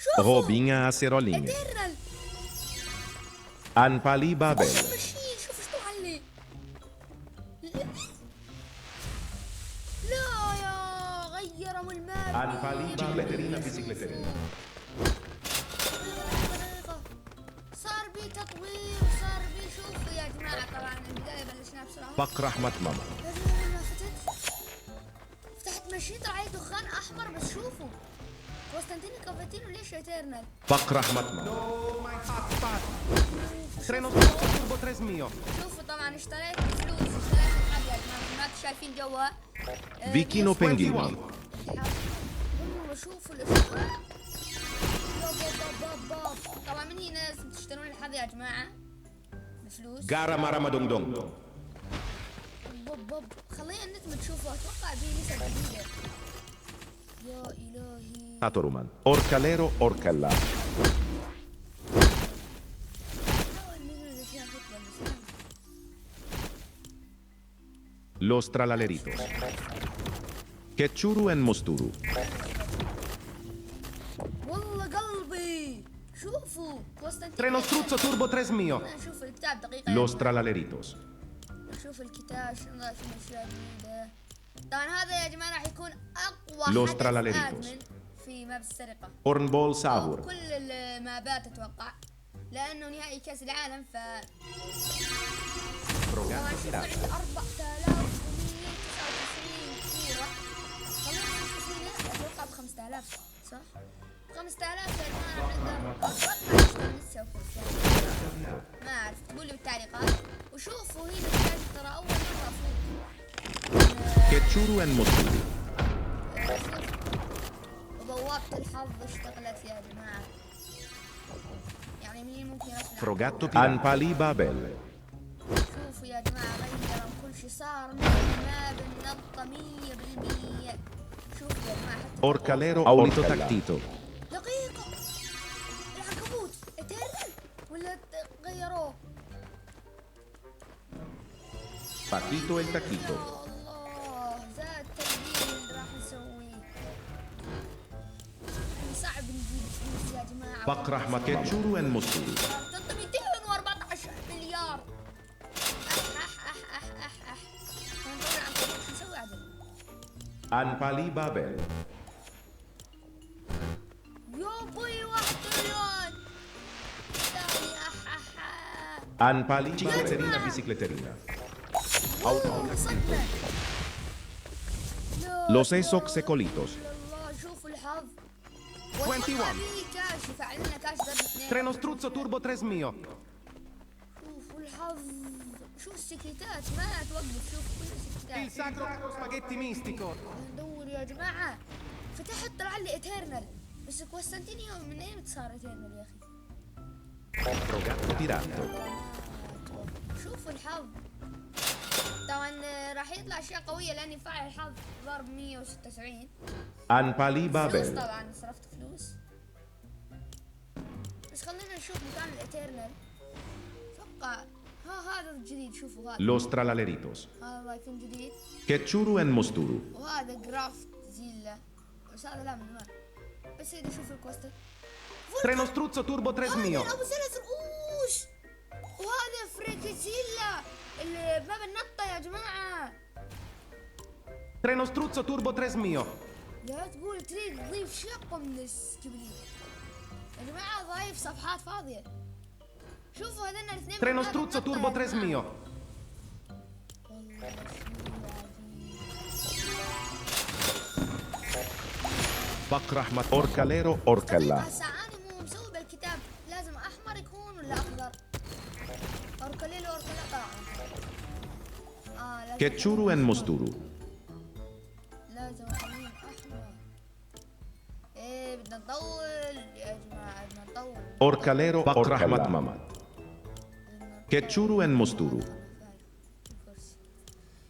شوفوا Robinha Acerolinha. ايترنال Anpali Babel. ماشيين. شوف ايش طلع لي. لا يا غيروا الماب. Anpali Bicicletterina Bicicletterina. صار بي تطوير وصار بي. شوفوا يا جماعة طبعا البداية بلشنا بسرعة. Pak Rahmat Mama. لما فتحت ماشين طلع لي دخان احمر. بس شوفوا كوستانتيني كافاتينو ليش ايترنال. Pak Rahmat Mama. No, my hotspot. Treno turbo 3000. شوفوا طبعا اشتريت فلوس. اشتريت الحب يا جماعة. ما انتم شايفين جوا. Vicino Penguini. والله شوفوا الاشتراك. باب. طبعا من هنا لازم تشترون الحظ يا جماعة بفلوس. Gara Maramadongdong. باب خلينا النت تشوفوا. اتوقع دي لسه جديدة. يا الهي. Atoruman. Orcalero Orcalla. حاول نقول الاشياء خطوة بس. Los Tralaleritos. Ketchuru en Mosturu. والله قلبي. شوفوا كوستانتينو. Treno struzzo turbo 3000. نشوف الكتاب دقيقة يا Los جماعة. Tralaleritos. نشوف الكتاب شنو في اشياء جديدة. طبعا هذا يا جماعة راح يكون اقوى Los حدث Tralaleritos. آدمن في ماب السرقة. Hornball أو Sahur. كل المابات اتوقع. لانه نهائي كاس العالم ف طبعا شوف عندي 4899 كورة. خلينا نشوف فينا. اتوقع ب 5000 صح؟ ب 5000 يا جماعة نقدر اتوقع نشتري لسه فرصة. ما اعرف تقولي بالتعليقات. وشوفوا هنا التاج ترى اول مرة افوق. Ketchuru en Mosturu. وبوابة الحظ اشتغلت يا جماعة. يعني مين ممكن يصنع. Frogatto Anpali Babel. شوفوا يا جماعة غيروا كل شيء. صار ما بالنقطة 100%. شوفوا يا جماعة حتى Orcalero Aulito Tactito. دقيقة. العنكبوت ايترنال ولا غيروه؟ Paquito el Taquito. يا الله زاد تغيير اللي راح نسويه. يعني صعب نجيب فلوس يا جماعة. Pak Rahmat Ketchuru en Mosturu. تنطي 214 مليار. اح نطلع عنكبوت. شو نسوي عدل؟ Anpali Babel. يا بوي 1 تريليون. ثاني Anpali Bicicletterina Bicicletterina. وصلنا. Los Esoc Secolitos. الله شوفوا الحظ. 21. كاش يفعل لنا كاش ضرب 2. Treno struzzo turbo 3000. شوفوا الحظ. شوف السكيتات ما توقف. شوف كل Il السكيتات. sacro spaghetti mistico. ندور يا جماعة. فتحت طلع لي ايترنال. بس كوستانتينيو من اين صار ايترنال يا اخي؟ Frogatto Tiranto. شوفوا الحظ. طبعا راح يطلع اشياء قوية لاني يفعل الحظ ضرب 176. Anpali فلوس Babel. طبعا صرفت فلوس. بس خلينا نشوف مكان الايترنال. اتوقع هذا الجديد. شوفوا هذا. Los Tralaleritos. هذا الله يكون جديد. Ketchuru en Mosturu. وهذا جرافت زيلا. بس هذا لا من زمان. بس اذا شوف الكوستا. Treno struzzo turbo هذا 3000. ابو 3 رؤوس. وهذا فريكزيلا اللي باب النطة يا جماعة. Treno struzzo turbo 3000. لا تقول تريد تضيف شقة من السكبلين يا جماعة. ضايف صفحات فاضية. شوفوا هذين الاثنين. Treno struzzo turbo 3000. Pak Rahmat Orcalero Orcalla. هسه انا مو مسوي بالكتاب لازم احمر يكون ولا اخضر؟ اوركليل اوركلا طبعا. لازم Ketchuru en Mosturu. لازم اخليه احمر. ايه بدنا نطول يا جماعة. بدنا نطول. Orcalero Pak Rahmat Mama. Ketchuru en Mosturu.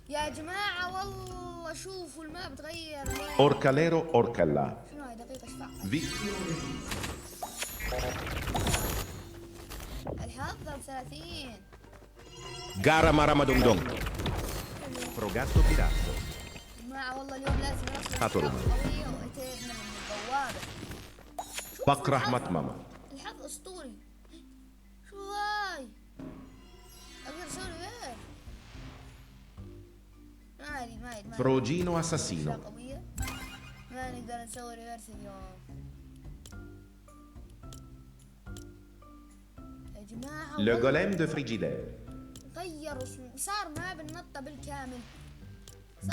يا جماعة والله شوفوا الماب تغير. Orcalero Orcalla. شنو هاي دقيقة اشفع. Vicino. الحظ ضرب 30. Gara Maramadongdong. Frogatto Piratto. جماعة والله اليوم لازم نرسل هاتوا أشياء رومان. قوية وإيترنال من البوابة. بقرة مطممة. الحظ اسطوري. شو هاي؟ اقدر اسوي غير. ما ادري. فروجينو اساسينو. قوية. ما نقدر نسوي ريفرس اليوم يا جماعة. لو جوليم دو فريجيدير. غير صار ما بالنطة بالكامل.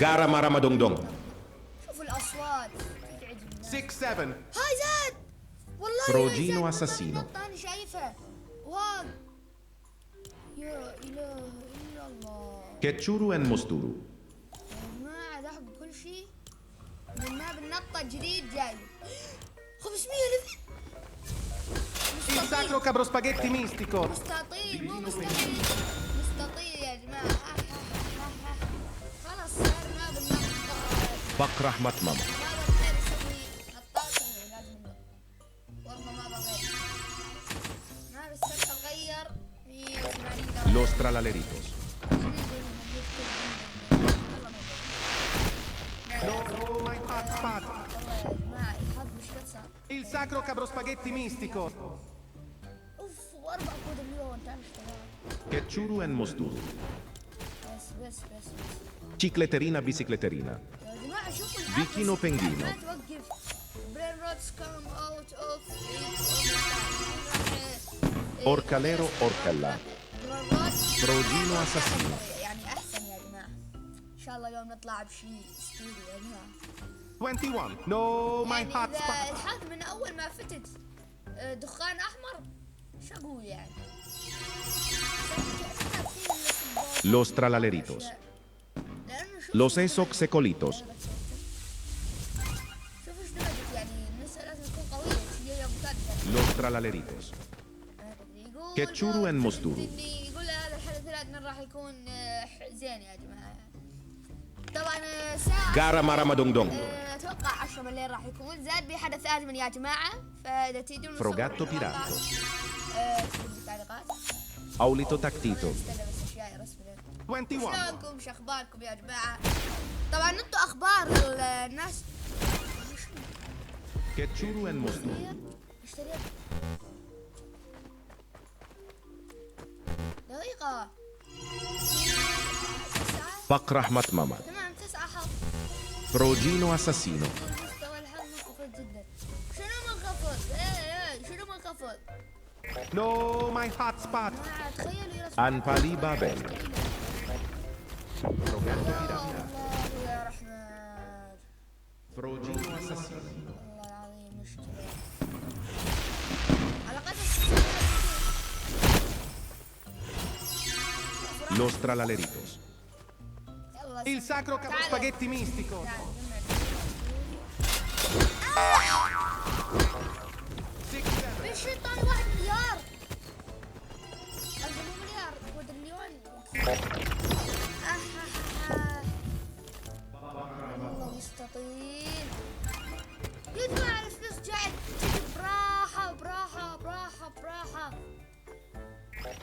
غارا مارا دونغ دونغ. شوفوا الأصوات تعجبني. 6 7. هاي زاد والله. فروجينو هاي زاد أساسينو. بالنطة أنا شايفها. وهذا يا إله إلا الله. كيتشورو ان موستورو. يا جماعة دحق كل شيء من ما بالنطة الجديد جاي 500 ليفل. Il sacro capro spaghetti mistico. مستطيل مو مستطيل. مستطيل يا جماعة. خلاص صار ما بالنطة. بقرة مطممة. ما بغير اسوي الطاقة لازم له. والله ما بغير. ما بسترخى اغير في 80 درجة. Los tralaleritos. No, my hotspot. والله يا جماعة الحظ مش قد صار. Il sacro capro spaghetti mistico. اوف واربع كود مليون تعال اشتغل. كيتشورو ان موستورو. بس. Cicleterina bicicleterina. يا جماعة شوفوا الحظ. فيكينو بنجينو. ما توقف. برين روتس كم اوت اوف. Orcalero orcalla. فروجينو اساسينو. يعني احسن يا جماعة. ان شاء الله اليوم نطلع بشيء استوديو يا جماعة. 21. No, my يعني hotspot. إذا الحظ من أول ما فتت دخان أحمر شو أقول يعني؟ Los tralaleritos. Los exoxecolitos. شوف ايش درجة يعني النساء لازم تكون قوية هي مكتبة. Los tralaleritos. كيتشورو ان موستورو. اللي يقول هذا الحدث لازم راح يكون زين يا جماعة. طبعا ساعة غارا مارا دونغ دونغ. اتوقع 10 بالليل راح يكون زاد بحدث ازمن يا جماعه فاذا تريدون فروغاتو بيراتو. اكتبوا بالتعليقات. Aulito tactito. استنى بس اشياء رسمي. 21. شلونكم شو اخباركم يا جماعه؟ طبعا انتوا اخبار الناس. كيتشورو ان موستورو. اشتريت دقيقه. بقرة مطممة. تمام 9 حظ. فروجينو اساسينو. مستوى الحظ منخفض جدا. شنو منخفض؟ ايه شنو منخفض؟ No, my hotspot. تخيلوا يرسم. انبالي بابل. يا الله يا رحمن. فروجينو اساسينو. والله العظيم مشكلة. على قد Los tralaleritos. يلا Il sacro capro تعالوا. spaghetti mistico. تعالوا، جمع. 6 7. بالشيطان 1 مليار. قصدي مو مليار كوادريليون. والله مستطيل. يا جماعة الفلوس جاية تجي براحة براحة براحة براحة.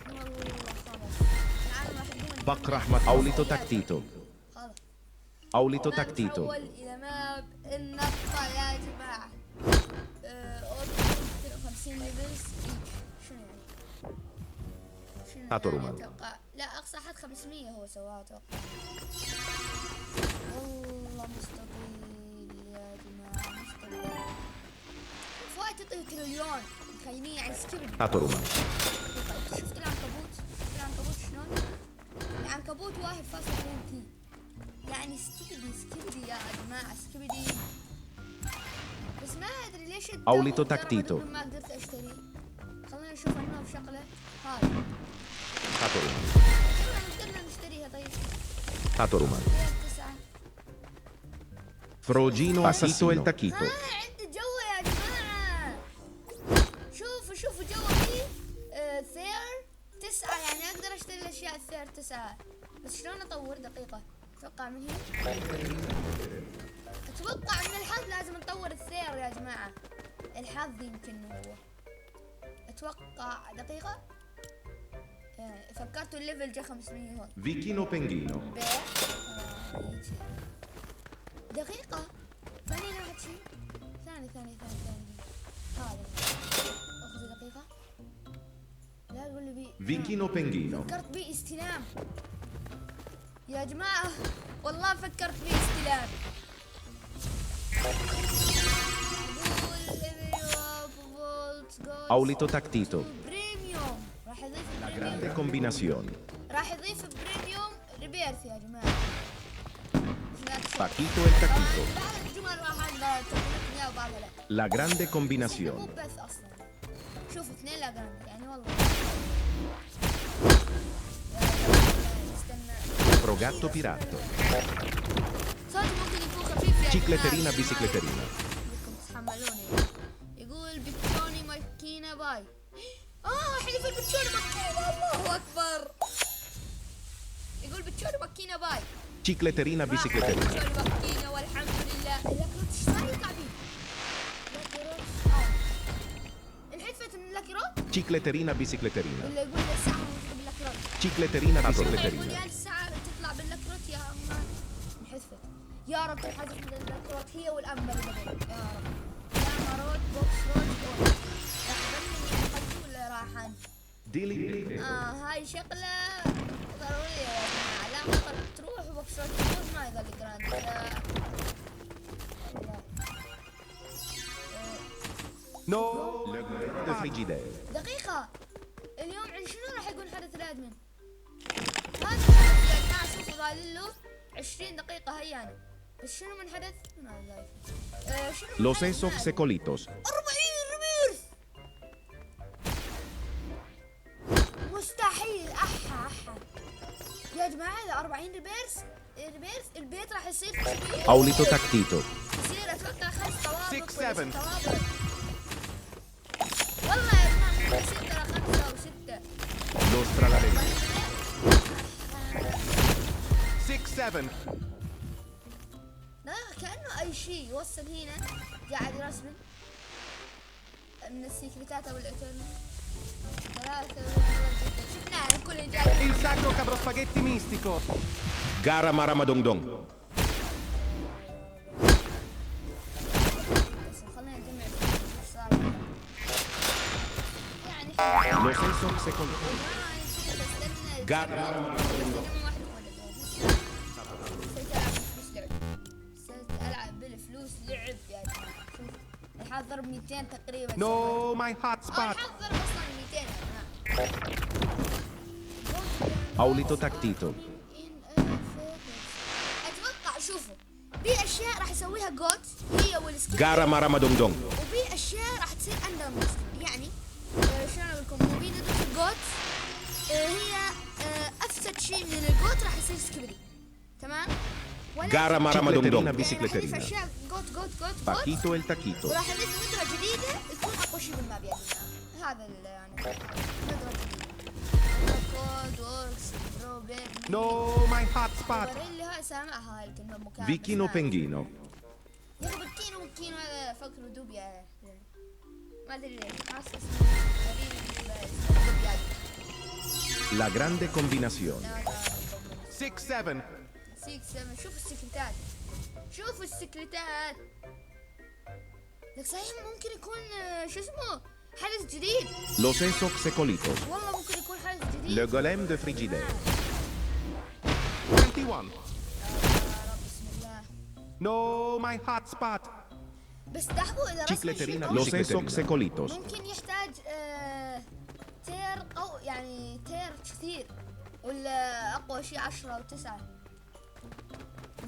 والله خلاص. العالم راح يكون بقرة Aulito tactito. خلاص. Aulito tactito. نتحول إلى ماب النطة يا جماعة. 50 ليفلز شنو يعني؟ شنو هاتوا يعني رومان. أتوقع؟ لا أقصى حد 500 هو سواها أتوقع. والله مستطيل يا جماعة مستطيل. فوايد تعطيه تريليون متخيلين يعني سكيبل. هاتوا رومان. شفت العنكبوت؟ شفت العنكبوت شلون؟ العنكبوت 1.2 تي. يعني سكيبدي يا جماعة سكيبدي. بس ما ادري ليش أوليتو الدور تاكتيتو. ما قدرت اشتريه. خلينا نشوف الماب شكله. هذا هاتوا رومان. قدرنا نشتريها طيب. هاتوا رومان. 9. Frogino assassino il tacchito. عندي جوه يا جماعة. شوفوا جوه فيه ثير 9 يعني اقدر اشتري الاشياء الثير 9. بس شلون اطور دقيقة؟ اتوقع من هنا. اتوقع من الحظ لازم نطور الثير يا جماعة. الحظ يمكن هو. اتوقع دقيقة. فكرتوا الليفل جا 500 هون. Vichino Penghino. بيع. يجي. دقيقة. ثانية واحد شيء. ثاني. هذا. تقول لي بي. Vicino Penghino. فكرت بي استلام يا جماعة، والله فكرت بي استلام. Aulito Tactito. بريميوم راح يضيف Grande بريميوم، combinazione. راح يضيف بريميوم ريبيرث يا جماعة. Paquito e Taquito. بعض الجمل راح اقدر تقول اياها وبعضها لا. La grande مو combinazione. بث اصلا. شوف اثنين لا جراند يعني والله. استنى. Frogatto Piratto. صوتي ممكن يكون خفيف يا Cicletterina جماعة. bicicletterina. بدكم تتحملوني. يقول بيتشوني ماكينة باي. حلف البيتشوني ماكينة، الله اكبر. يقول بيتشوني ماكينة باي. Cicletterina bicicletterina. بيتشوني ماكينة والحمد لله. اللاكروت ايش صار قاعدين؟ لاكروت انحذفت اللاكروت؟ Cicletterina bicicletterina. ولا يقول لي الساعة موجودة باللاكروت؟ Cicletterina يقول bicicletterina. يا الساعة تطلع باللاكروت يا أما انحذفت. يا رب تنحذف من اللاكروت هي والأمبر بدل. يا رب. يا مرود بوكس رود بول. راح ظنني انحذفوا ولا راحن؟ Dili. هاي شغلة ضرورية يا جماعة. لا مطر تروح وبوكس رود بول ما يظل جراند. الله. No. De Frigidaire. دقيقة، اليوم شنو راح يكون حدث الادمن؟ هذا الحدث يا جماعة شوفوا ظالين له 20 دقيقة هيانا، بس شنو من حدث؟ من هذا اللايف؟ شنو من Los حدث Esox هذا؟ Secolitos. 40 ريبيرث مستحيل. احا يا جماعة اذا 40 ريبيرث البيت راح يصير كبير. Aulito Tactito. يصير اتوقع 5 طوابق 6 ولا 7. 6 طوابق. والله يا جماعة ممكن يصير ترى 5 أو 6. Los Tralaleri. 6 7. لا كأنه أي شيء يوصل هنا قاعد يرسم من السيكريتات أو الإترنال. 3 شفناه الكل جاي. Il sacro capro spaghetti mistico. Gara Maramadongdong. بس خلينا نجمع ايش صار يعني. Los Esox Secolitos. Gara. ألعب بالفلوس لعب يا جماعة. شوف الحظ ضرب 200 تقريبا. No, my hot spot. الحظ ضرب أصلا 200 يا جماعة. Aulito Tactito. اتوقع شوفوا في اشياء راح يسويها جوت هي والسكيل، Gara Maramadongdong. وفي اشياء راح تصير اندر ماستر. يعني شلون اقول لكم، مو بيدو الجوت هي افسد شيء من الجوت راح يصير سكيبلي، تمام؟ Gara Maramadongdong. راح يضيف Bicicletterina. اشياء جوت Paquito el Taquito. وراح يضيف ندرة جديدة تكون اقوى شيء بالماب يا جماعة. هذا يعني ندرة جديدة. كود ووركس روبير. No, my hot spot. اللي هاي سامعها هاي الكلمة مكان. Vicino Penghino. يا اخي بالكينو هذا فكر دوبيا. ما ادري ليش حاسس اسمه غريب. اسمه دوبيا. La grande combinazione. 6 7. 6 7. شوف السكرتات، شوفوا السكرتات. لك صحيح ممكن يكون شو اسمه حدث جديد. Los Esox Secolitos. والله ممكن يكون حدث جديد. Le Golem de Frigidaire. 21. يا رب بسم الله. No, my hot spot. بس لاحظوا اذا رسم Cicletterina. شيء Los Esox Secolitos. ممكن يحتاج تير أو يعني تير كثير، ولا أقوى شيء 10 أو 9.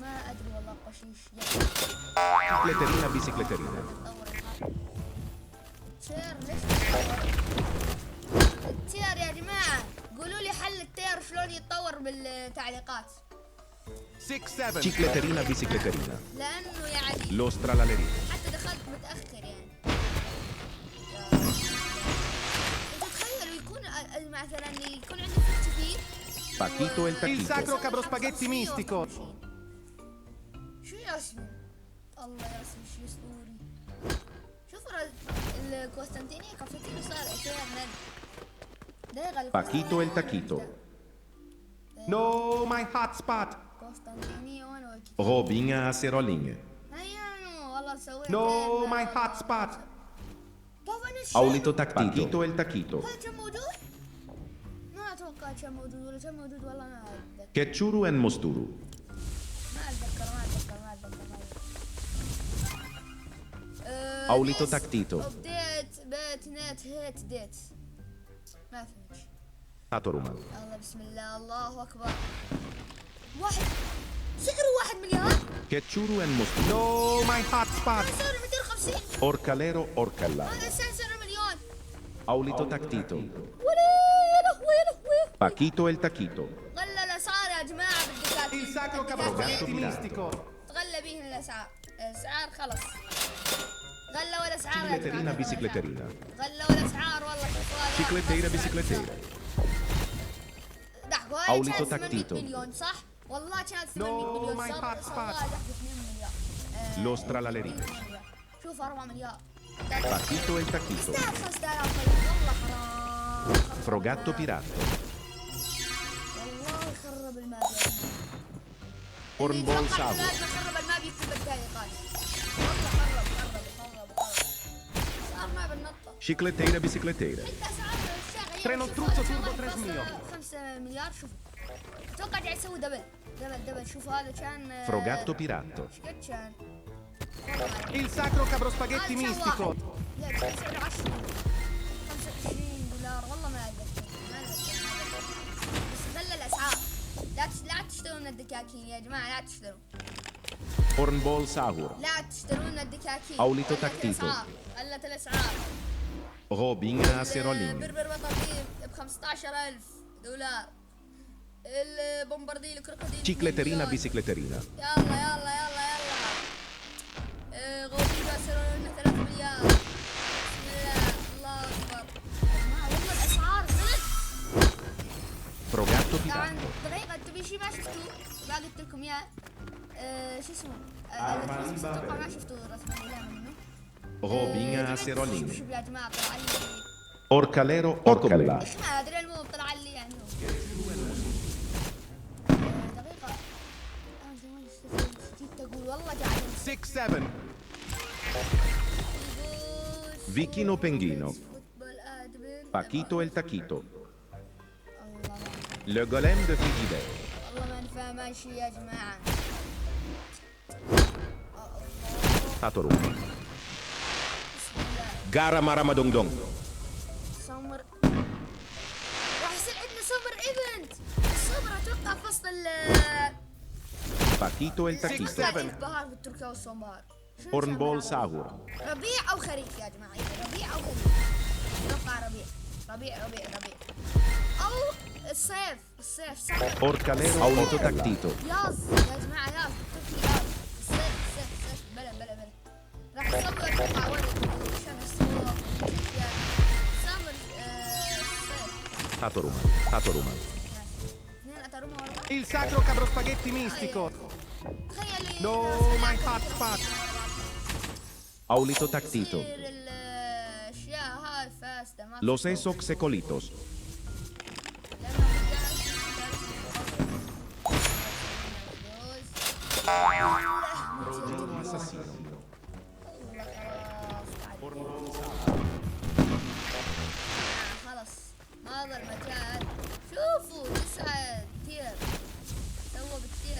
ما أدري والله أقوى شيء Cicletterina bicicletterina. تير ليش التير يا جماعة؟ قولوا لي حل التير شلون يتطور بالتعليقات. 6 7. Cicletterina bicicletterina. لأنه يعني Los Tralaleri. حتى دخلت متأخر يعني. تخيلوا يكون مثلا يكون عندي فلوس كثير. Paquito el Il sacro Taquito. capro spaghetti mistico. شو يرسم؟ الله يرسم شيء اسطوري. شوفوا الكوستانتينية كافتيريو صار ايترنال. Paquito el Taquito. No, my hot spot. كوستانتينية وانا وكذا. Robinha Acerolinha. هيا والله سويت. No, my hot spot. طبعا Aulito Tactito. Paquito el Taquito. هذا كان موجود؟ والله كان موجود ولا كان موجود والله ما اتذكر. كيتشورو ان موستورو. ما اتذكر. أوليتو تاكتيتو. ابديت بيت نت هيت ديت. ما فهمت. تاتوروما. الله بسم الله الله اكبر. واحد سعره 1 مليار. كيتشورو ان موستورو. No, my hotspot. سعره 250. أوركاليرو أوركالا. هذا سعره مليون. أوليتو تاكتيتو. ولا يا لهوي. باكيتو التاكيتو. غلى الاسعار يا جماعه بالدكاتره. Il sacro cavalcavaletti mistico. تغلى به الاسعار خلص. غلى والاسعار يا Cicletterina جماعة. bicicletterina. غلى والاسعار والله شوفوا. Cicletteira bicicletteira. ضحكوا أوليتو كانت 800 تاكتيتو. مليون صح؟ والله كانت 800 No, مليون my صار hotspot. 2 مليار. Lo stralallerino. شوف 4 مليار. Bakito e Takito. يستاهل 5000 والله حرام. Frogatto piratto. والله يخرب الماب يا جماعة. Hornball Savo. ما خرب الماب يكتب بالتعليقات. والله خرب. صار ما بالنطة. Cicletteira bicicletteira. انت اسعار الشغل Treno Truzzo Turbo 3 مليون. 5 مليار شوف. اتوقع قاعد يسوي دبل شوفوا هذا كان Frogatto piratto. ايش قد كان؟ Il sacro cabrospaghetti هذا كان mistico. واحد. لا كان سعره 10 $25 والله ما اتذكر بس غلى الاسعار. لا تشترون الدكاكين يا جماعه لا تشترون. Hornball Sahur. لا تشترون الدكاكين. أوليتو غلت تاكتيتو. الأسعار. غلت الاسعار. Robinha Acerolini. بربر بطاطيف ب $15,000. البومبارديل الكروكوديل Cicletterina $2 bicicletterina. يلا غوبيبا سروا لنا 3 مليار. بسم الله الله اكبر. ما والله الاسعار غلت. Frogatto طبعا piratto. دقيقة تبي شي ما شفتوه ما قلت لكم اياه. شو اسمه؟ اتوقع ما شفتوه رسمه لا منه. Robinha شوف Acerolini. يا جماعة طلع لي Orcalero Orcolla. ايش ما ادري المهم طلع لي يعني هو. دقيقة. تقول والله قاعد 6-7. Vicchino Penghino. فوتبول ادمن. Pakito el Takito. الله Le golem de Frigidaire. والله ما نفهم شيء يا جماعة. Tatoru. بسم الله. Gara Maramadongdong. سمر راح يصير عندنا سمر ايفنت. السمر اتوقع فصل Pakito el Takito. 6-7. البهار في تركيا والصومال. شنو Hornball شامل Sahur. ربيع او خريف يا جماعة ربيع او خريف. اتوقع ربيع او الصيف سمر. Orcalero Aulito Taktito. ياز يا جماعة ياز تركي ياز. الصيف بلا راح يصور اتوقع ولد شمس سمر الصيف. Tatoruma. Tatoruma. اثنين اتروما والله. Il sacro cabrospaghetti mistico. تخيل No, my hotspot. Aulito Taktito. تصير الاشياء هاي فاسده ما Los Esox Secolitos. Rodino Assassino. خلاص ما ظل مكان. شوفوا 9 تير سووا بالتير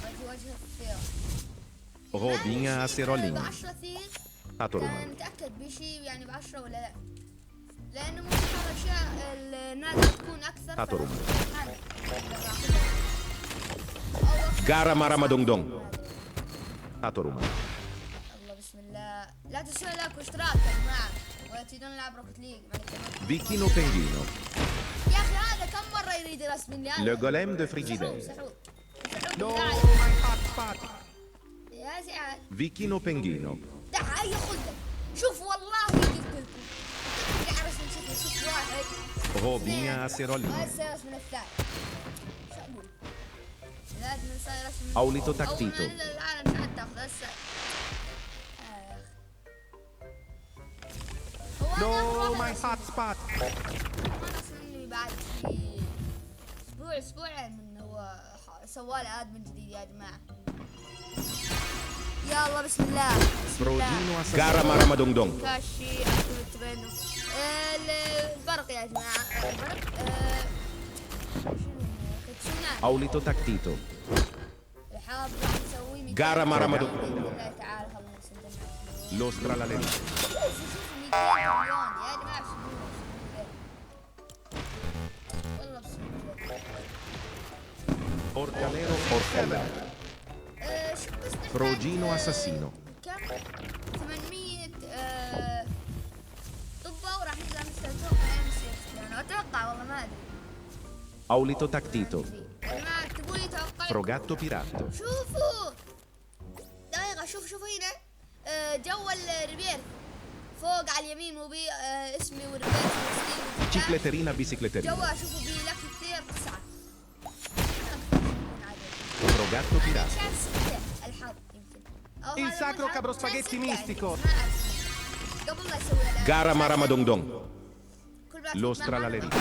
ذاك وجه الثير. Robinha Acerolini. ب10 ثير. Tatoruma. كان متأكد بشي يعني ب10 ولا لا. لأنه ممكن الأشياء النازلة تكون أكثر. تاتوروما. أو Gara Maramadongdong. Tatoruma. الله بسم الله. لا تنسوا لايك واشتراك يا جماعة. ولا تريدون نلعب روكت ليج مع الكلام. Vicchino Penghino. يا أخي هذا كم مرة يريد يرسم لي هذا؟ Le golem de Frigidaire. سحور. No, بالله my hotspot. يا سعاد. Vicchino Penghino. تعال ياخذ. شوف والله قلت لكم. قاعد ارسم شوف واحد. Robinha Acerolini. هسه رسم الثاني. شو اقول؟ لازم نصير رسم. Aulito Taktito. أول ما ننزل العالم مش حتاخذ هسه. No, my hotspot. ما رسم لي بعد شي اسبوعين من هو سوالي ادمن جديد يا جماعه. يا الله بسم الله. Rodino Assassino. Gara Maramadongdong. كاشي اكتب الترند. البرق يا جماعه البرق كتسونامي. Aulito Tactito. الحاب راح نسويه 200 Gara Maramado. بإذن الله تعالى. خلص انت معك. Lostra la lerita. شوفوا 200 مليون يا جماعه بسم الله. والله بسم الله. Orcalero Orcalero. شو بس نحتاج Frogino Assassino. كم 800 طبة وراح نقدر نستخدمها ام 6 انا اتوقع والله ما ادري. Aulito Tactito. يا جماعه اكتبوا لي توقع. Frogatto Pirato. شوفوا دقيقة شوفوا هنا جو الريبير فوق على اليمين مو بي اسمي والريبير وستيل Cicletterina bicicletterina. جوا شوفوا بي لك كثير 9 Frogatto Pirato. شانس 6 الحظ يمكن أو Il هذا sacro مو الحظ، capro شانس spaghetti 6 يعني. mistico. ما أعرف. قبل لا اسوي الآن. Gara Maramadongdong. كل ما Lostra la lerita.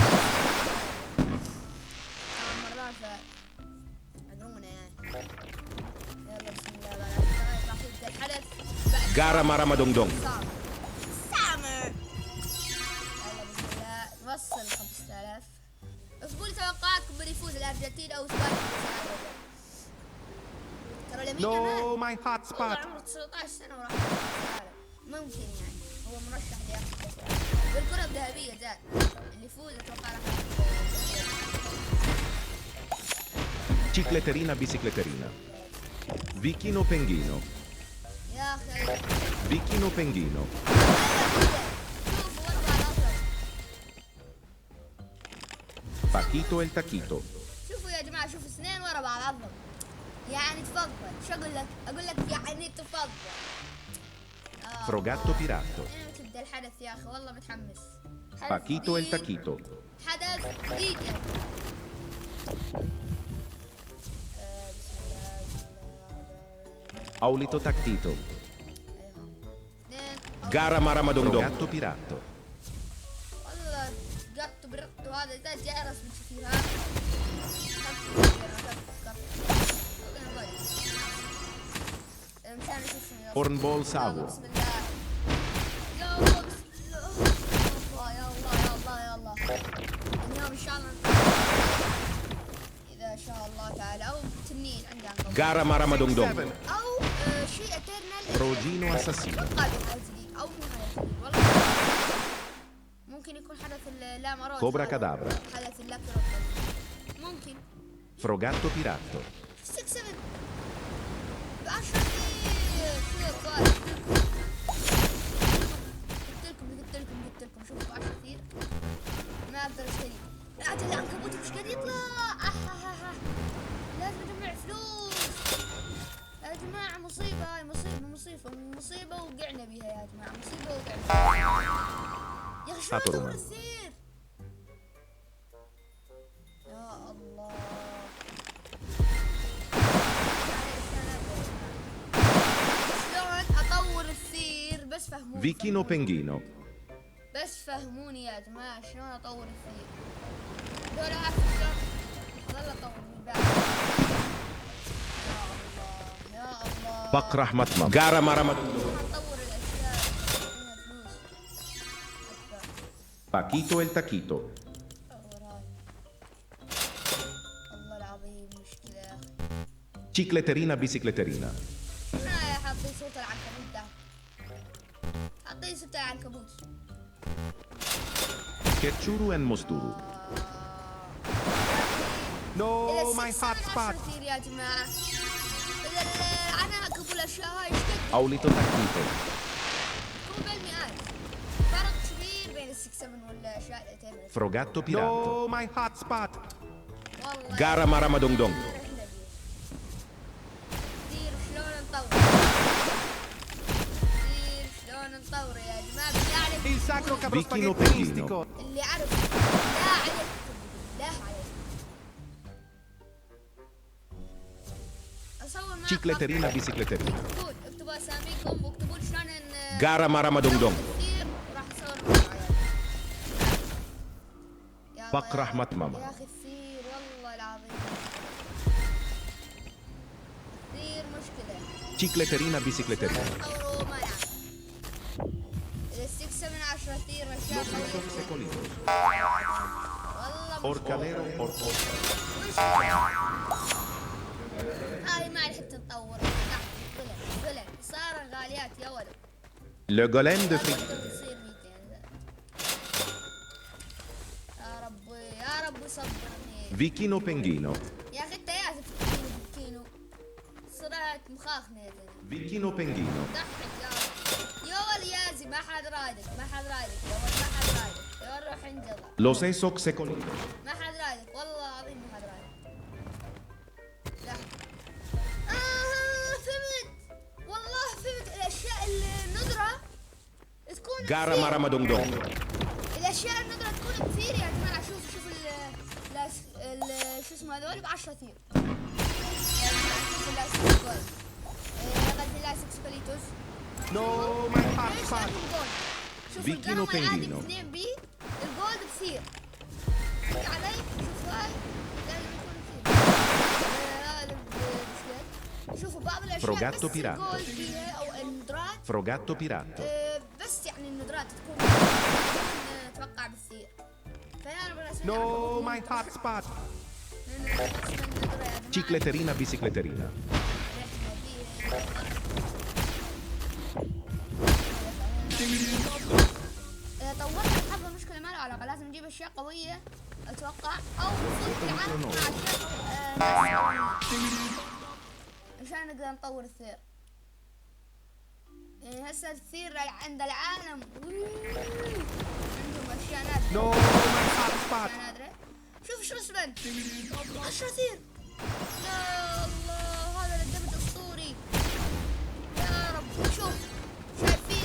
مرات عذرونا يعني. يلا بسم الله بقى. راح يبدا الحدث بعد Gara Maramadongdong. سامر. يلا بسم الله نوصل 5000. اكتبوا لي توقعاتكم بيفوز الارجنتين او اسبانيا. ترى اليمين No, my hot والله spot. عمره 19 سنه وراح ياخذ كأس العالم. ممكن يعني هو مرشح لياخذ كأس العالم. والكرة الذهبية زاد اللي يفوز اتوقع راح Cicletterina bicicletterina. Vichino Penghino. يا اخي. Vichino Penghino. شوفوا والله الأصل. Paquito el Taquito. شوفوا يا جماعة شوفوا اثنين ورا بعض عظم. يعني تفضل شو اقول لك؟ اقول لك يعني تفضل. Frogatto Pirato. انا تبدا الحدث يا اخي والله متحمس. حدث Paquito el جديد. Taquito. حدث جديد يعني. بسم الله. Aulito Tactito. اثنين. Gara Maramadongdong. Frogatto Pirato. والله قط برقط وهذا اذا جرس من شفيرها. مشان اشوف شنو يصير. Hornball يلا Sour. بسم الله. يلا بسم الله. يا الله يا الله يا الله يا الله. اليوم ان شاء الله اذا شاء الله تعالى او تنين عندي عنكم Gara Maramadongdong. او شيء اترنال. Frogino Assassino. اتوقع بهذا الجديد او مو هذا الجديد والله. ممكن يكون حدث لا مرات. Cobra Cadabra. حدث اللاكرو. ممكن. Frogatto Pirato. 6 7 10 شوف قلت لكم شوفوا 10 كثير ما اقدر اشتري. اجل العنكبوت مش قاعد يطلع. لازم اجمع فلوس يا جماعه. مصيبه هاي مصيبه وقعنا بيها يا جماعه. مصيبه وقعنا يا اخي. شو أطرمان. دور السير يا الله. شلون اطور الثير بس فهموني. Vichino Penghino. بس فهموني يا جماعه شلون اطور الثير. دول اعرف شلون ظل اطور من بعد. يا الله. Pakrah Matmam. Gara Maramadongdong. اطور الاشياء هنا فلوس اكثر. Paquito el Taquito. اطور هاي. الله العظيم مشكله يا اخي. Cicletterina bicicletterina. حاطين صوت العنكبوت ده. حاطين صوت العنكبوت. Ketchuru and Mosturu. No, إذا my السكس hot من spot. 10 كثير يا جماعة. إذا العناكب والأشياء هاي ايش قد؟ Aulito Tactito. هو بالمئات. فرق كبير بين السكس 7 والأشياء الأتين. Frogatto Pirato. No, my hot spot. والله Gara Maramadongdong. رحلة بيه. كثير شلون نطور. كثير شلون نطور يا جماعة. بالله عليك. Il sacro capro Vichino spaghetti Penghino. mistico. اللي عرف لا عليك. لا عليك. أصور معك Cicletterina مقطع. bicicletterina. اكتبوا اساميكم واكتبوا لي شلون Gara Maramadongdong. كثير وراح اصور معكم. يلا بقرح يا- متممة. يا اخي كثير والله العظيم. كثير مشكلة. Cicletterina bicicletterina. طوروا ما نعرف. إذا 6 7 10 كثير أشياء قوية. Secolitos. والله Orcalero, orcollo. هاي ما علي حتى نطور. لا بلن صار غاليات يا ولد. Le golem de تصير frigidaire. 200. يا ربي صبرني. Vicchino penguino. يا اخي انت يا كيلو صرت مخاخنة يا زلمة. Vicchino penguino. ضحك يا ولد يازي ما حد رايدك يا ولد ما حد رايدك يا ولد روح انجضى. Los esoc secolito. ما حد رايدك والله العظيم ما حد رايدك. ضحك. فهمت والله فهمت الاشياء النذرة تكون Gara كثير. maramadongdong. الاشياء النذرة تكون كثير يا جماعة. شوف شو اسمه هذول ب 10 ثير. يا جماعة شوف اللايسكس جولد. غادي اللايسكس كوليتوس. No, my hot ليش spot. عندهم جولد؟ شوف فيكينو القلم العادي بينجينو. ب 2 بي الجولد كثير. فهمت علي؟ شوف هاي لازم يكون كثير. هذا بسكيت. شوفوا بعض الاشياء فروغاتو بس بيراتو. الجولد فيها او الندرات. Frogatto pirato. بس يعني الندرات تكون اتوقع بالثير. فيا رب الناس No, my hot spot. Cicleterina bicicleterina. طورت الحظ المشكلة ما له علاقة. لازم نجيب اشياء قوية اتوقع او نفوت العالم مع اشياء عشان نقدر نطور الثير. يعني هسه الثير عند العالم عندهم اشياء نادرة. No, my hot spot. أشياء نادرة. شوف شو اسمه 10 ثير. يا الله هذا الدمج اسطوري. يا رب شوف شايفين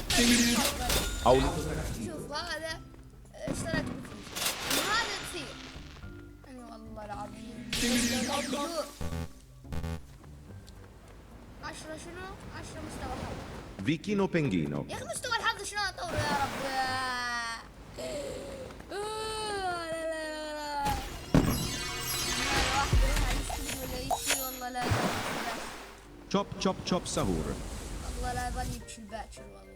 Au شوف هذا اشتريت بفلوس وهذا كثير. يعني والله العظيم 10 شنو؟ 10 مستوى حظ. Vicchino penguino. يا اخي مستوى الحظ شلون اطوره يا رب؟ الواحد يروح على يشتري ولا يشتري والله لا يبكي. Chop chop chop sahur. والله لا يظل يبكي الباكر والله.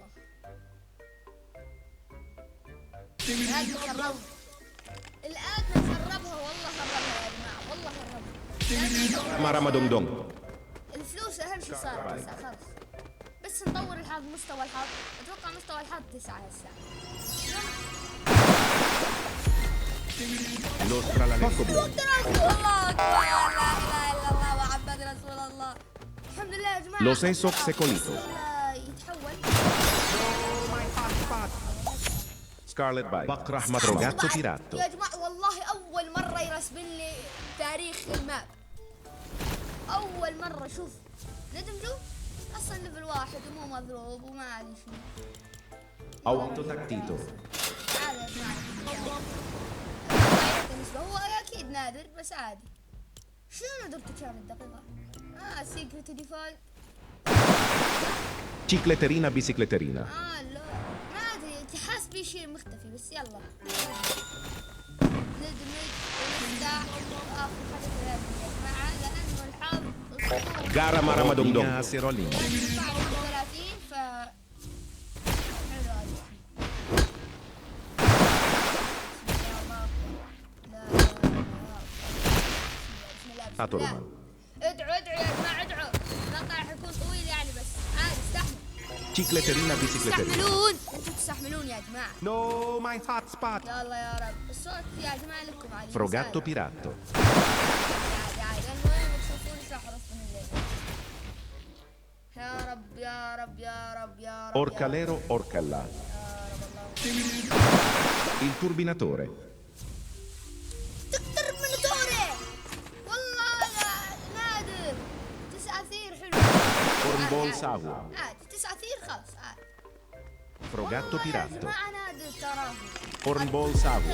الآن خربها. الآن خربها والله خربها يا جماعة والله خربها. Maramadongdong. الفلوس أهم شيء صارت هسه خلص. بس نطور الحظ مستوى الحظ. أتوقع مستوى الحظ 9 هسه. Lo stralaletto blu. والله أكبر لا إله إلا الله محمد رسول الله. الحمد لله يا جماعة. Lo senso secolito. يتحول. No, my hot spot. Scarlet Bite. بقرة أحمر. Frogatto pirato. يا جماعة والله أول مرة يرسم لي تاريخ الماب. أول مرة شوف ندمجوا أصلا ليفل 1 ومو مضروب وما أدري شنو. Autotactito. عادي يا جماعة. بالنسبة هو أكيد نادر بس عادي. شنو درته كامل دقيقة؟ سيكريت ديفولت. Cicleterina bicicleterina. لا ما أدري تحس بي شيء مختفي بس يلا. ندمج ونفتح وآخر حاجة لازم يا جماعة لأنه الحظ أسطوري. Gara maramadongdong. Serolina. 30 ف حلو هذا. Atoruman. ادعوا يا جماعة ادعوا. المقطع حيكون طويل يعني بس عادي استحمل. Cicleterina bicicleterina. انتوا تستحملون يا جماعة. No, my hot spot. يلا يا رب الصوت يا جماعة لكم عادي. Frogatto pirato. عادي المهم تشوفون ايش راح ارسم الليل. يا رب يا رب يا رب يا رب. Orcalero orcalla. Il turbinatore. تقترب من توري. والله نادر 9 ثير حلو. Cornball عادي، sago. عادي 9 ثير خلاص عادي. Frogatto والله يا pirato. جماعة نادر تراه. Cornball sago.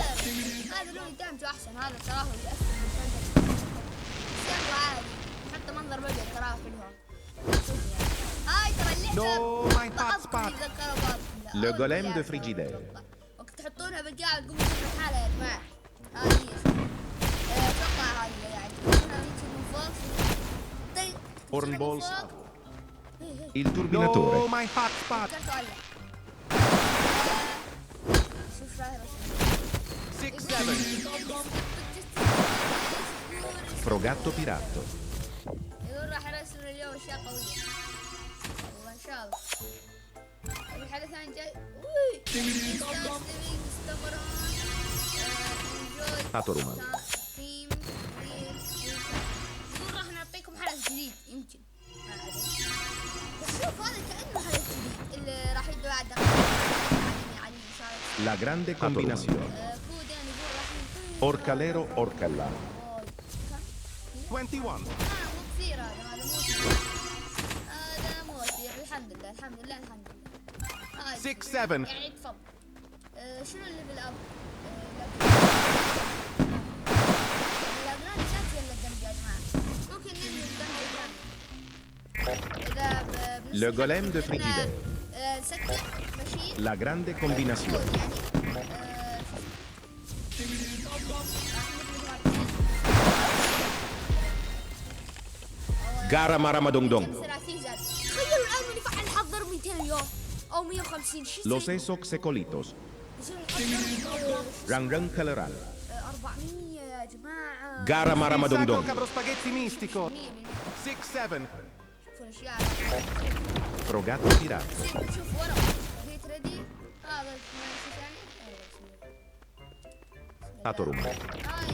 هذا لون دامته احسن هذا تراه يأثر بالفندق. بس يلا عادي حتى منظر بدل تراه حلو. هاي ترى اللعبة No, my hot بعض spot. يتذكروا بعض. لا، Le أول golem لعبة de frigidaire. وقت تحطونها بالقاع تقوم تشوفون حالها يا جماعة. هذه اتوقع هذه يعني تحطونها يمكن من فوق. Cornball فوق. sago. Il No, turbinatore. my hot spot. فكرت أولع. شوف راهي رسم. 6-7. Frogatto Piratto. يقول راح ارسل اليوم اشياء قوية. والله ان شاء الله. الحدث الثاني جاي. Tatoruman. يقول راح نعطيكم حدث جديد يمكن. ما أدري. بس شوف هذا كأنه حدث جديد اللي راح يبدأ بعد دقيقة. يعني مشاركة. La grande combinazione. كود يعني يقول راح ينطي. Orcalero Orcalla. 21. مو كثير هذا مو كثير. هذا مو كثير. الحمد لله الحمد لله الحمد لله. 6 7. يعني تفضل. شنو الليفل اب؟ الأبناء جات ولا الدمج يا جماعة؟ ممكن ننهي الدمج الثاني. إذا Le golem de Frigidaire. سكر ماشين. La grande combinazione. Gara Maramadongdong. تخيلوا الآن من يفعل حضر 200 اليوم أو 150 شو Los Esoc Secolitos. يصير Rang Rang Caleral. 400 يا جماعة. Gara Sacro Maramadongdong. capro spaghetti mistico. 6 7. شوفوا الأشياء. Frogatto Piratto. شوف ورا بيت ريدي هذا شو ثاني؟ Tatoruman. هاي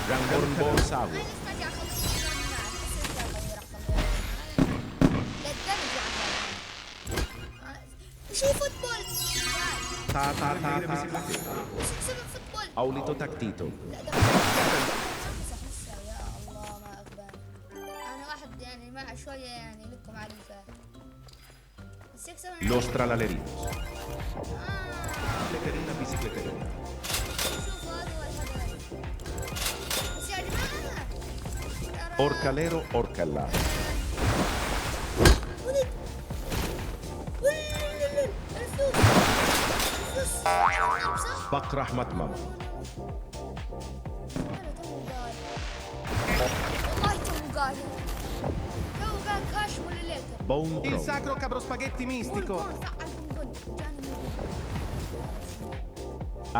Rang Ball Sago. شو فوتبول؟ Ta ta ta ta. وش اسم فوتبول؟ Aulito Tactito. لا ده مسح يا الله ما أقبل. أنا واحد يعني مع شوية يعني لكم عريفة. Los Tralaleritos. Bicicleterina bicicleterina. شوفوا هذا هو الهدف. بس يا جماعة ترى- Orcalero Orcalla. ولد الفلوس صح؟ Bakrah Matmam. والله تو قال كاش ولا ليتر. Bone Il Throne. sacro capro spaghetti mistico.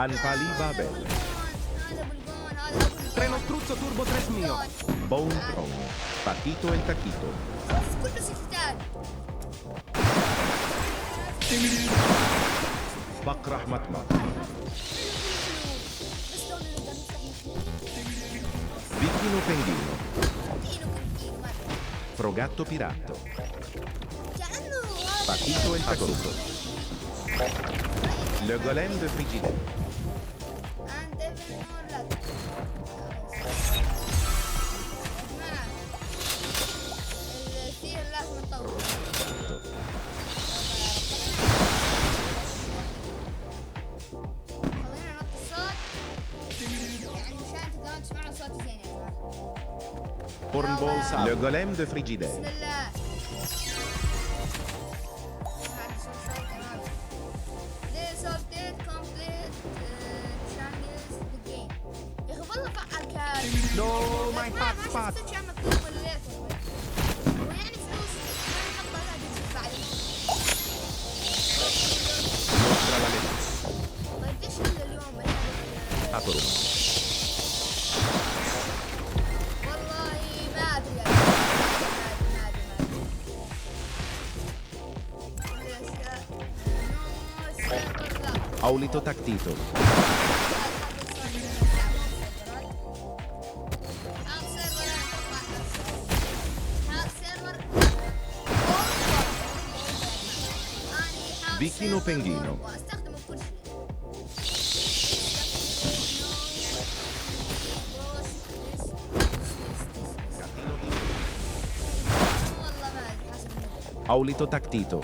Anpali Babel. هذا بالجون هذا Treno struzzo turbo 3 mio. Bone Throne. Paquito el Taquito. شوف كله ستات. Bakrah Matmam. بس لون اللي قام يفتح Vicchino Penguino. كيلو مرة. Frogatto Piratto. كأنه Paquito el Taquito. Le golem de Frigidaire. أنت ابن نور لك. جماعة الثير لازم نطور. خلينا نحط الصوت يعني مشان تقدرون تسمعون صوتي زين يا جماعة. Cornball Sago. Le golem de بسم Frigidaire. الله. بعد شوي تمام. This update complete changes the game. يا أخي والله فعل كاري. No, ما my hot ما spot. شفت كم مكتوب ولا ليتر. ويعني فلوس ما نحط لها بيجي بعد. Los Tralaleritos. طيب ايش اليوم Tatoruman. والله ما ادري يا جماعة. ما ادري الاشياء نو سيرفر لا. Aulito Tactito. Vicchino Penguino. استخدمه بكل شيء. والله ما ادري حسب النظر. Aulito Tactito.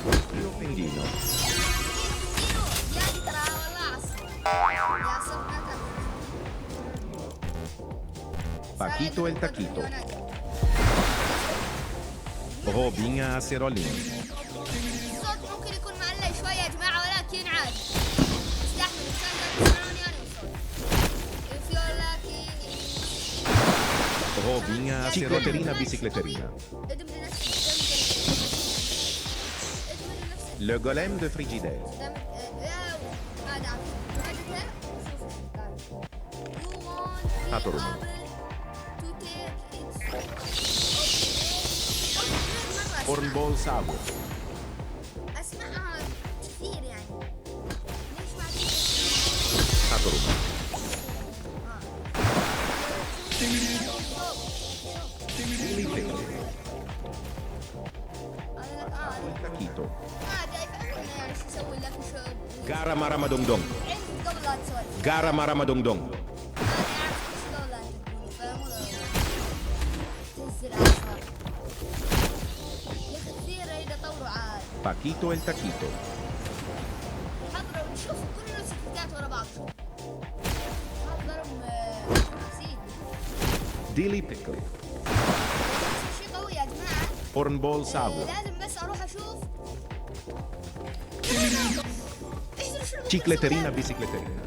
Vicchino Penguino. Paquito el Taquito. Robin Acerolin. الصوت ممكن يكون معلق شوية يا جماعة ولكن عادي. استحمل إن شاء الله تسمعوني أنا والصوت. If you're lucky. Robin Acerolina bicicleterina. ادم لنفسك Le golem de frigidaire. ما دعم بعدها شوف you want أطرنا. to take it Hornball sour. اسمعها كثير يعني ليش ما أطرنا. Chili pickle. Taquito. يعني شو اسوي لك شو Gara maramadongdong. عرفت قبل لا تسولف Gara maramadongdong. انا اعرف ايش قبل لا تقول فاهم ولا تنزل اعصاب يا اخي كثير اريد اطوره عاد Paquito el taquito. حضروا شوفوا كل السكتات ورا بعض شوف حضرهم نسيت Dilly pickle. شيء قوي يا جماعه Hornball sour. لازم بس اروح اشوف Chicleterina bicicleterina.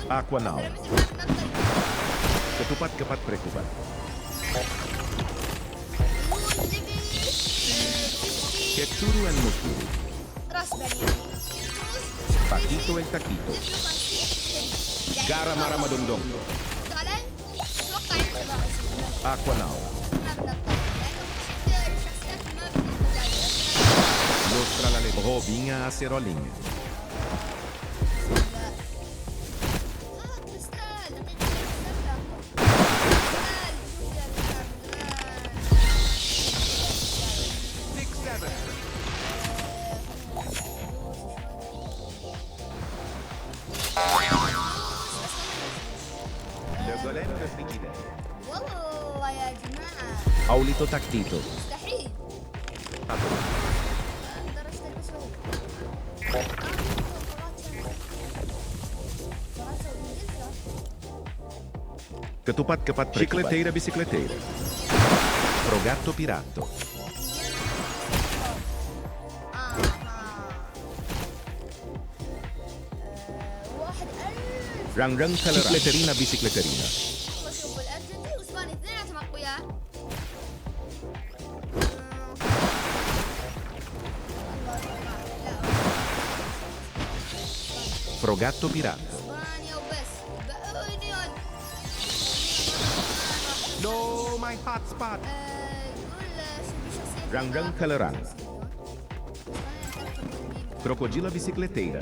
Aqua now. Ketupat kepat prekupat. Ketsuru and musturu. Paquito el taquito. Gara maramadongdong. Aqua now. Mostra la robinha acerolinha. Le golem de frigidaire. والله يا جماعة Aulito tactito. مستحيل Atoro. اقدر استلبسه Ketupat kepat prekupat. Chicleteira bicicleteira. Frogatto piratto. واحد ألف Rang rang Chicleterina bicicleterina. والله شوف الأرجنتين وإسبانيا اثنيناتهم أقوياء Frogatto piratto. إسبانيا وبس يونيون No, my hotspot. يقول شو بشخصية Rang rang Calerang. Crocodila bicicleteira.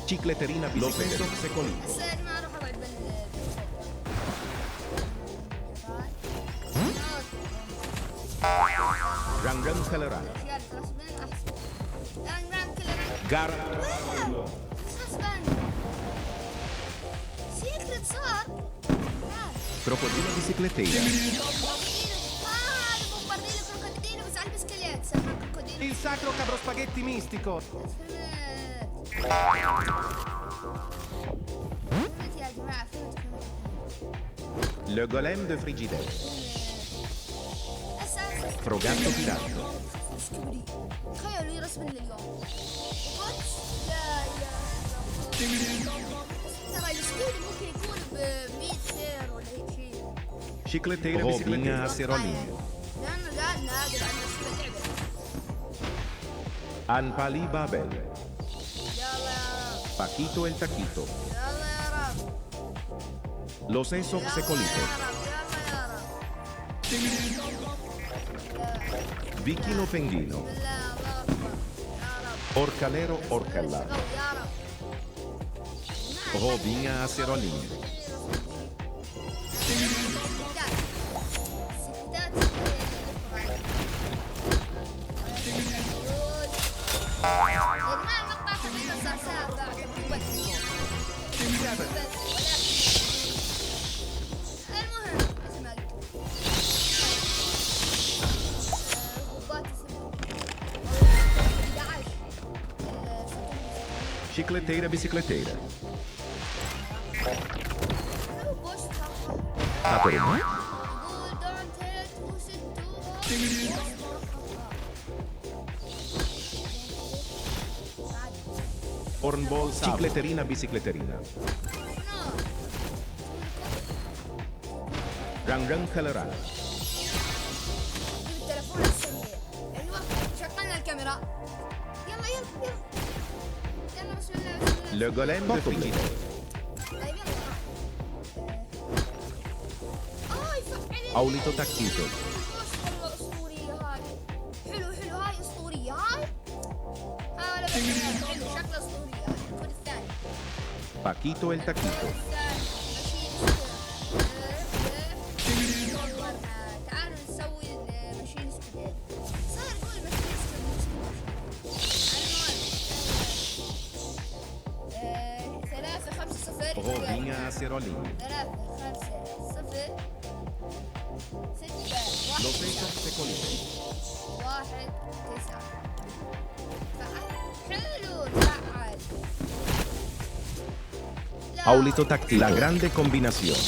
Chicleterina bicicleterina. Secolino. Rang rang Calerang. Gara. سيكرت صار Crocodila bicicleteira. هذا بومبارديلو كروكوديلو بس على البسكليت سماه كروكوديلو Il sacro cabro spaghetti mistico. فهمت يا جماعة فهمت Le golem de frigidaire. أساس Frogatto piratto. تخيلوا رسم اليوم واتس لا إله إلا الله ترى الاستوديو ممكن يكون ب 100 سعر ولا هيك شيء Chicleteira bicicleteira. Acerolinha. لأنه قال نادر عن نفس اللعبة Anpali babel. يلا يا رب Paquito el taquito. يلا يا رب Los esos secolito. يلا يا رب Vicchino penguino. بالله الله أكبر يا رب Orcalero orcalla. يا رب Robinha acerolinha. Chicleteira bicicleteira. Atorino. Hornball Sabo. Cicleterina bicicleterina. شنو؟ Rang rang colorado. جيب التلفون السريع. ايوه شغلنا الكاميرا. يلا يلا يلا. يلا بسم الله بسم الله. Le golem de frigidaire. طيب يلا. يفعل Aulito taquito. والله اسطورية هاي. حلو حلو هاي اسطورية هاي. هاي حلو شكلها اسطورية هاي. خذ الثاني. Paquito el taquito. تعالوا نسوي الماشين سكوت. صار يقول الماشين سكوت. 3-5-0. Robinha acerolinha. 3-5-0. 6 Los hechos se colitan. 1-9. حلو تعال. Aulito táctil. La grande combinación.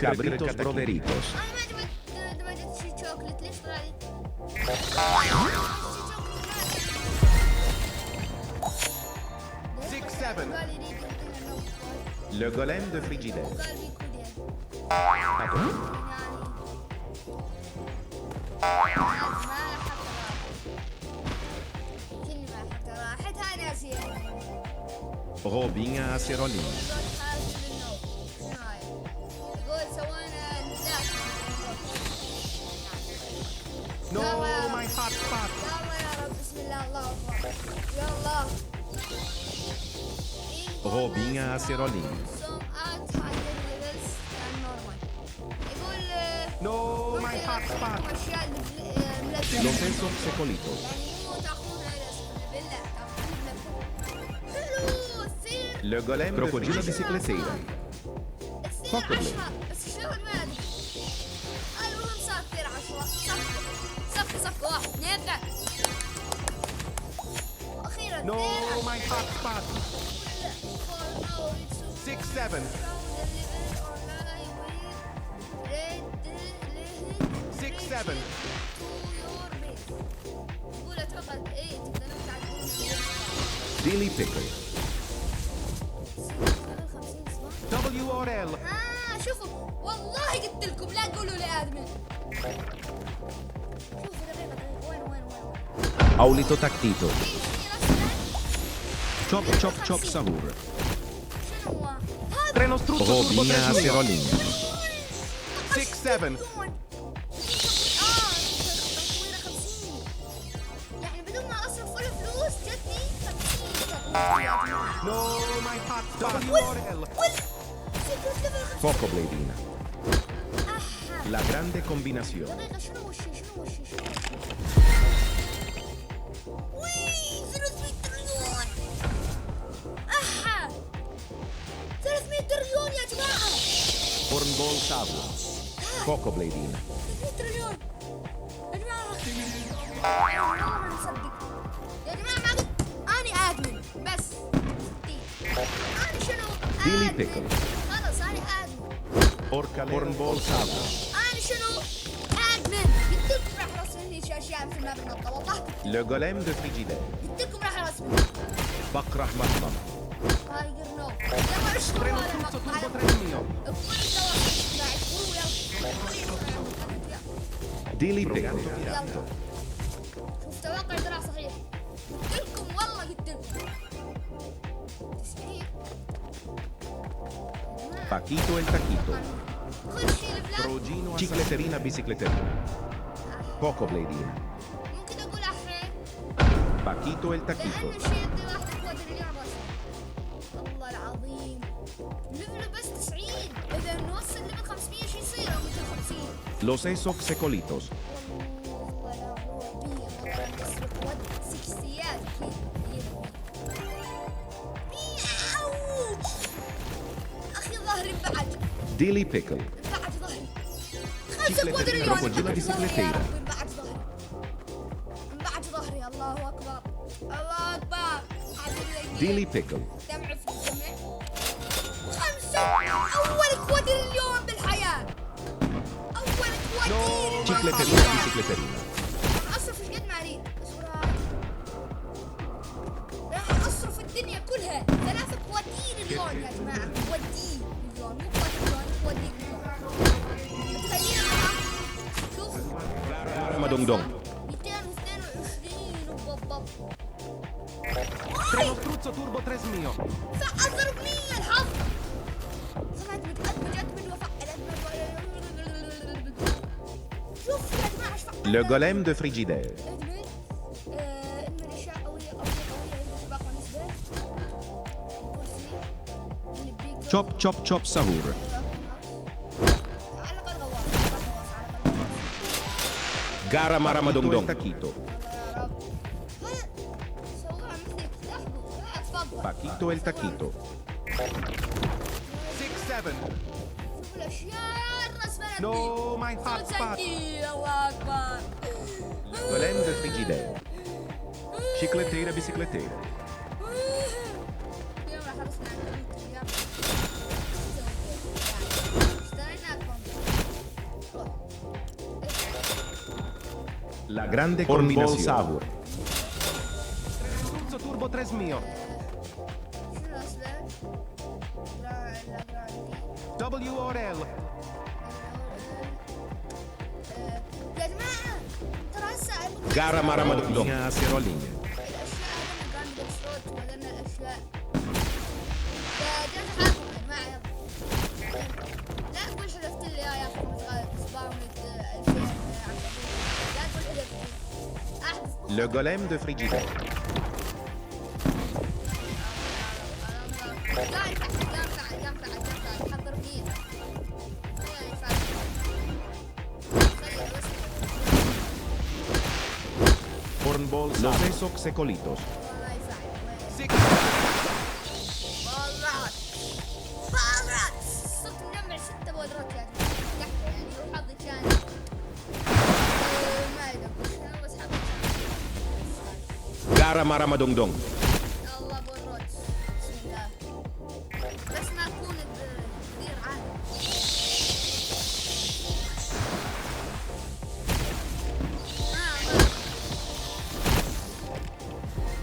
Cabritos broderitos. انا ما جبت شي شوكلت ليش طلع لي؟ Six, seven. قال يريد يعطينا نوب. Le golem de frigidaire. قال بيكون Robinha acerolinha. No, my hot spot. يلا يا رب بسم الله الله اكبر يلا Robinha acerolinha. يقول No, my hot spot. اشياء Los hechos se colitos. يعني مو تاخذونها الى بالله تاخذون حلو الثير Le golem de crocodilo bicicleteira. الثير 10 بس شلون ما ادري المهم صار ثير 10 صفقة 1 2 3 واخيرا No, ثير my hot spot. 6, 7. 6, 7. يقول اتوقع ايه تقدرون تعدون Dilly pickle. W or L. شوفوا والله قلت لكم لا تقولوا لادمن شوفوا دقيقة وين Aulito tactito. Chop شنو chop chop sahur. هو؟ هذا Treno struzzo turbo Robinha 3000. acerolinha. 6, 7. تصويره 50 يعني بدون ما اصرف ولا فلوس جتني 50 No, my hot spot. W or L. Poco bladina. La grande combinación. دقيقة شنو هو الشيء وي 300 تريليون 300 تريليون يا جماعة Hornball sabo. Poco bladina. 300 تريليون يا جماعة والله ما نصدق يا جماعة ما قلت أنا آدمن بس 60 أنا شنو Dilly آدمن pickle. خلاص أنا آدمن Hornball sabo. أنا شنو آدمن قلت لكم راح رسمني أشياء مثل ما بنطة والله Le golem de frigidaire. قلت لكم راح رسمني بقرة مطمم. هاي قرنو يلا اشكروا Treno هذا struzzo المقطع turbo 3000. الكل سوا بعد يلا Dilly pickle. يلا شوف توقع طلع صحيح قلت لكم والله قلت لكم 90 Paquito el taquito. كل شيء البلاد Progino Cicleterina bicicleterina. Poco bladina. ممكن اقول الحين Paquito el taquito. لأن الشيء يعطي واحد كوادريليون رسم والله العظيم ليفله بس 90 إذا نوصل ليفل 500 شو يصير أو 250 Los esos secolitos. والله لا هو بيه والله نصرف ود 60 أخي ظهري بعد Dilly pickle. بعد ظهري Cicleterina 5 كوادريليون crocodilo bicicleteira. بعد ظهري بعد ظهري الله أكبر الله أكبر Dilly pickle. دمع في الجمع 5 أول كوادريليون بالحياة أول كوادريليون Cicleterina bicicleterina. أصرف إيش قد ما أريد بس وراي ثلاثة كوادين اللون يا جماعة، كوادين اللون، مو كوادين، كوادين اللون. متخيلين الرقم؟ شوف Gara Madongdong. 222 وبب. Treno struzzo turbo 3 mio. فعل ضربني الحظ. سمعت متأكد وفعل. شوف يا جماعة ايش فعل. Le golem de Frigidaire. ادمن من الاشياء قوية اللي سباق بالنسبة الكرسي اللي بيك Chop chop chop sahur. على الاقل غواص Gara Paquito Maramadongdong. e Taquito. يا رب. سووها مثلك تحبط. تفضل. Paquito el Taquito. 6-7. شوف الاشياء الرسمة No, my hot spot. الله اكبر. Golem de Frigidaire. Chicleteira bicicleteira. اليوم راح ارسم عن اليوم. اشترينا اكبر. La grande combinazione. Sahur. Struzzo turbo 3 mio. شنو الاسباب؟ لا جراندي. W Orel. يا جماعة ترى هسه Gara Maramadongdong. Linea Serolinea. الاشياء هذا جراند بوكسروت وهذا الاشياء جالس حاكم يا جماعة يلا. لا تقول حذفت لي يا اخي سباونت 2000 لا تقول حذفت لي. احذف Le golem de Frigidaire. حضر فيه. Hornball Los Esox Secolitos. 6-7. بالرات بالرات صرت مجمع 6 بودرات يا جماعة يعني وحظي كان ما يدبر شنو بس حظي Gara Maramadongdong. الله بودرات بسم الله بس ما اكون كبير عادي.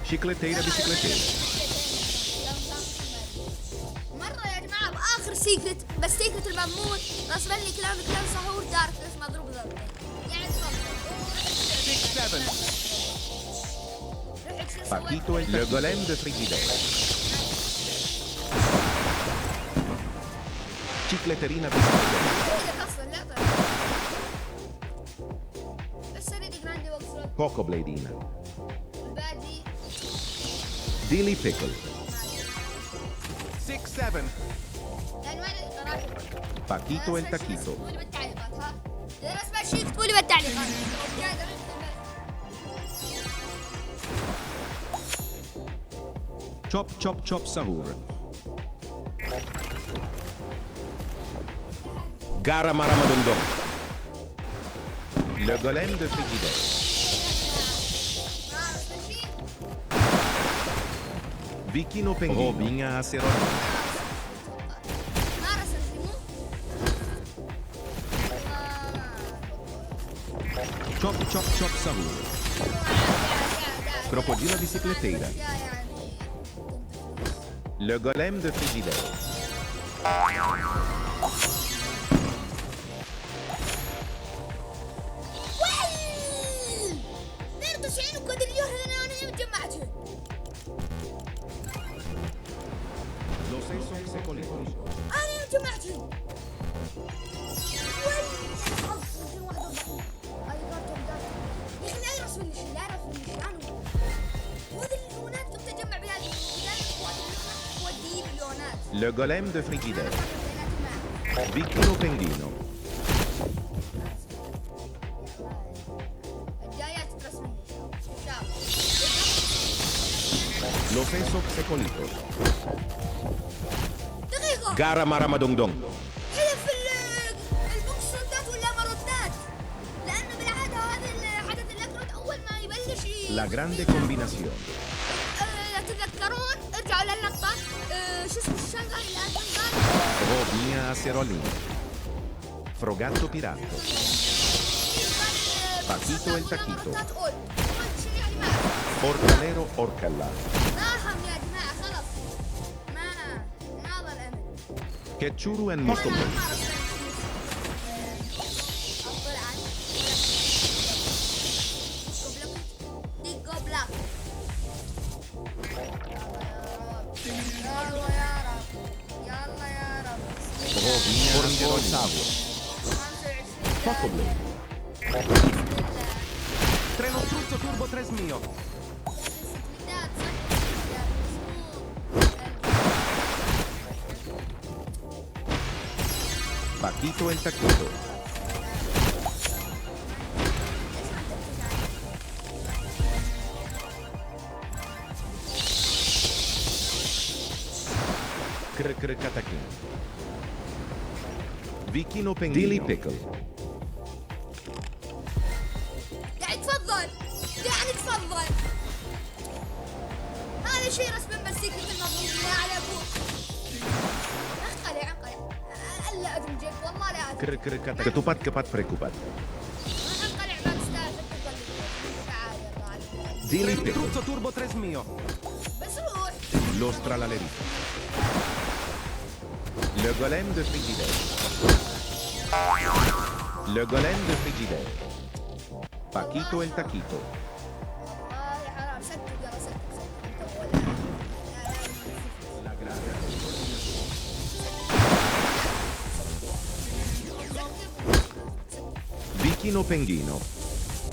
Chicleteira bicicleteira. مرة يا جماعة بآخر سيكرت بس سيكرت المضمون غصبا لي كلام سحور دارك بس مضروب ضربتين يعني تفضل. 6-7. Paquito el Le golem de Frigidaire. Chicleterina bicicleteira. ايدك اصلا لا بس اريد جراندي وقصرت Coco Bladina. الباقي Dilly Pickle. 6-7. يعني ما ادري قراءة. Paquito el Taquito. اكتبوا لي بالتعليقات ها اذا اسمع شيء اكتبوا لي بالتعليقات. Chop chop chop sahur. Gara Maramadongdong. Le golem de Frigidaire. Vicino Penguino. Robinha Acerolina. Chop chop chop sahur. Crocodila bicicleteira. Le golem de Frigidaire. 92 وكادريون هنا جمعتهم. Los Esox Secolitos. انا جمعتهم. وين الحظ 241 هذه كارتون يا اخي لا يرسم لي شيء لا يرسم لي شيء وهذه اللونات كنت اجمع بهذه ودي اللونات. Le golem de Frigidaire. Vicino Penguino. الجايات ترسم شاف. Los Esox Secolitos. دقيقة Gara Maramadongdong. حذف البوكس ردات ولا مردات لأنه بالعادة هذا حدث الأكرود أول ما يبلش La grande combinazione. تتذكرون ارجعوا للقطة شو اسمه الشنغهاي اللي قال Robinha Acerolina. Frogatto Pirato. Paquito el Taquito. شنو يعني ما أعرف. Orcalero Orcalla. ناهم يا جماعة خلص Ketchuru en أنا Mostoble. ما أعرف أفضل عن ديكو بلاك. يلا يا رب، يلا يا رب. Rovinha Forngerosavo. 25 Mostoble. Treno struzzo turbo 3 mio. Paquito el Taquito. Katakin. Vikino Pengino. Dilly Pickle. يعني تفضل، يعني تفضل. هذا شيء رسم مسيك مثل المفروض يا على ابوك. انقلع انقلع. الا ادمجك والله لا ادمجك. Ketupat kepat prekupat. انقلع ما تستاهل تفضل. تعال يلا على Dilly Treno Pickle. struzzo turbo 3 mio. بس روح. L'ostra la lerita. Le golem de Frigidaire. Le golem de Frigidaire. Paquito el Taquito. والله حرام سكت يلا سكت انت Vikino Penghino.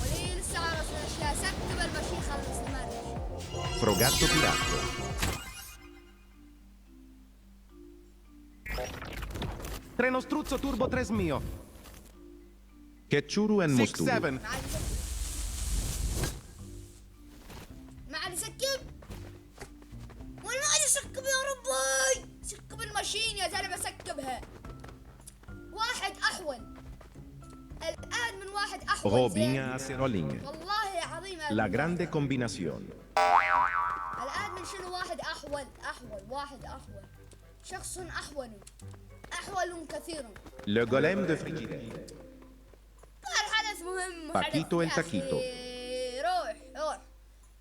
ولي لسه عارف الاشياء سكت قبل ما شيء يخلص المرج. Frogatto Piratto. Treno struzzo turbo 3 mio. Ketchuru en 6 Mostudu. 7. ما عاد يسكب. وين ما عاد يسكب يا ربي؟ سكب الماشين يا زلمه سكبها. واحد احول. الان من واحد احول. زين. Robinha Acerolinha. والله العظيم La grande combinazione. الان من شنو واحد احول واحد احول. شخص احول. احول كثيرا. Le golem de Frigidaire. الحدث مهم. باكيتو يا التاكيتو. أخي، روح.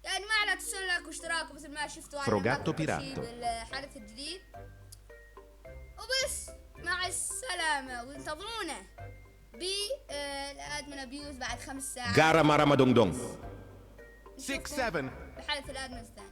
يعني ما على تسوي لايك واشتراك مثل ما شفتوا. فروغاتو بيراتو. بالحدث الجديد. وبس مع السلامة وانتظرونا بالادمن ابيوز بعد 5 ساعات. Gara Maramadongdong. 6 7. بحدث الادمن الثاني.